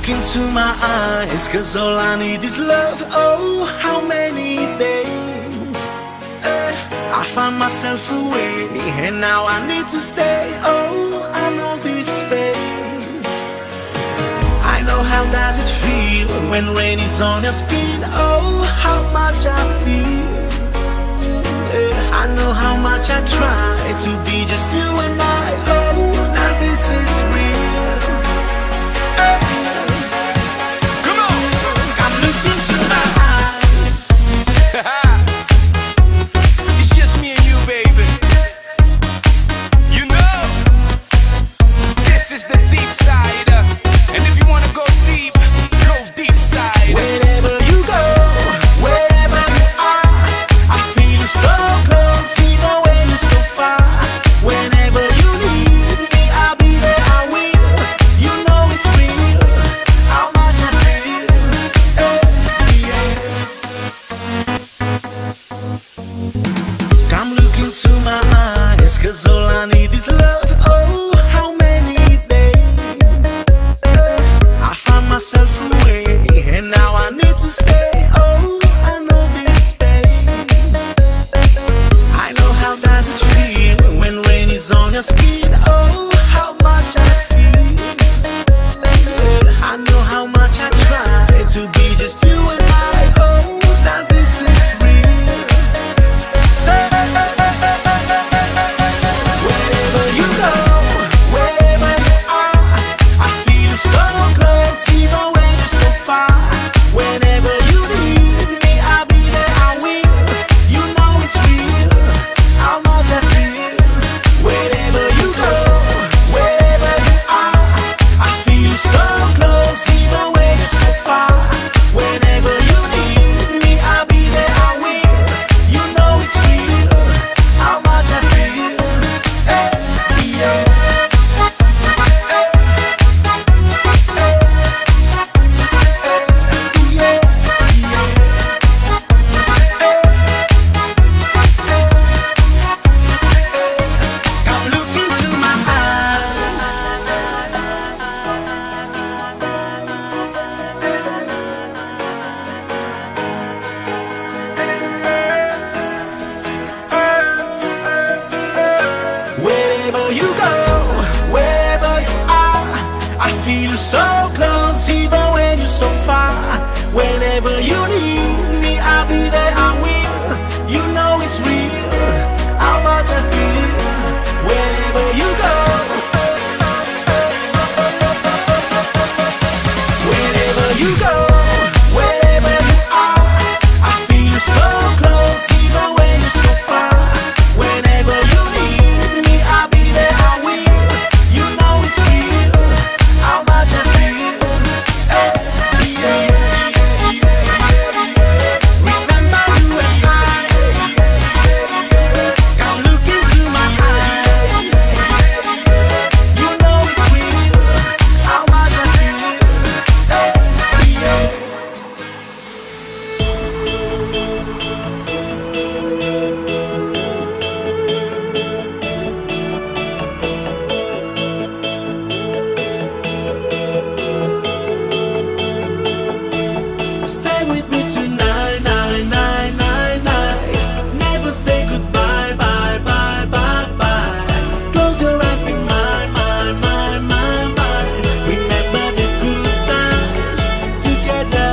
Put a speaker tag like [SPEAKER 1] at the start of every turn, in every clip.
[SPEAKER 1] into my eyes, 'cause all I need is love. Oh, how many days I found myself away, and now I need to stay. Oh, I know this space. I know how does it feel when rain is on your skin. Oh, how much I feel. I know how much I try to be just you and I. Oh, now this is real. Come on, I'm looking to my eyes. It's just me and you, baby. You know, this is the deep side. And if you wanna go deep side. Wherever you go, wherever you are, I feel so close, even when you're so far. Whenever you need me, I'll be there, I will. You know it's real, how much I feel. Yeah. Come look into my eyes, 'cause all I need is love. Oh, how many days I found myself away, and now I need to stay. Oh, I know this space. I know how does it feel when rain is on your skin. Oh, how much I feel. I know how much I try to be just you and I. Oh, now this is real. Wherever you go, wherever you are, I feel so close, even when you're so far. Whenever you need me, I'll be there, I will. You know it's real, how much I feel. Wherever you go, wherever you are, I feel so close, even when you're so far. Whenever you need me, I'll be there, I will. You know it's real, how much I feel. Yeah. Come look into my eyes. Wherever you go, wherever you are, I feel so close, even when you're so far. Whenever you need me, I'll be there, I will. You know it's real, how much I feel. Wherever you go, wherever you go, wherever you are, I feel so close, even when you're so far. Whenever you need me, I'll be there, I will. You know it's real, how much I feel. Remember you and I. Come look into my eyes. You know it's real, how much I feel. Stay with me tonight, night, night, night, night. Never say goodbye, bye, bye, bye, bye. Close your eyes, be mine, mine, mine, mine, mine. Remember the good times together.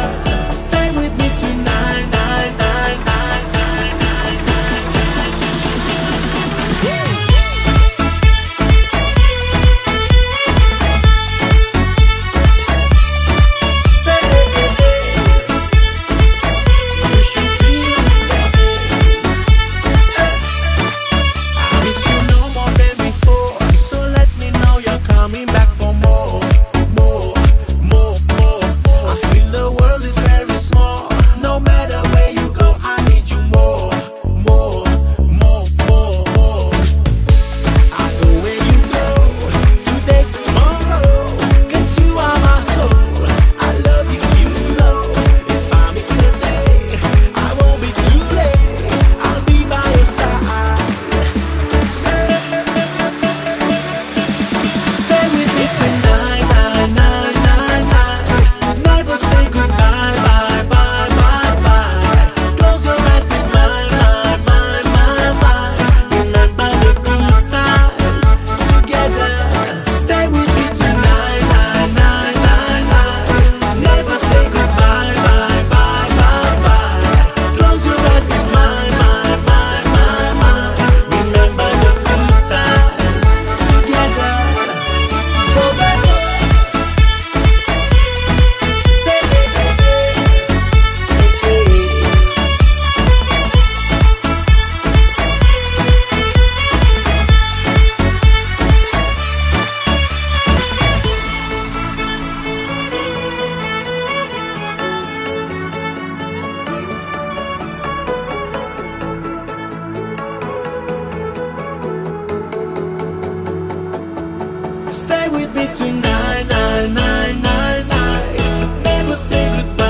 [SPEAKER 1] Stay with me tonight, night, night, night, night, night, night, night. Say you should feel the same. I miss you no more than before, so let me know you're coming back for more, more, more, more, more. I feel the world is very small. No matter where you go, I need you more, more, more, more, more. I go where you go, today, tomorrow, 'cause you are my soul. I love you, you know. If I miss a day, I won't be too late. I'll be by your side. Stay with me tonight, night, night, night, night. me tonight, night, night, night, night. Never say goodbye.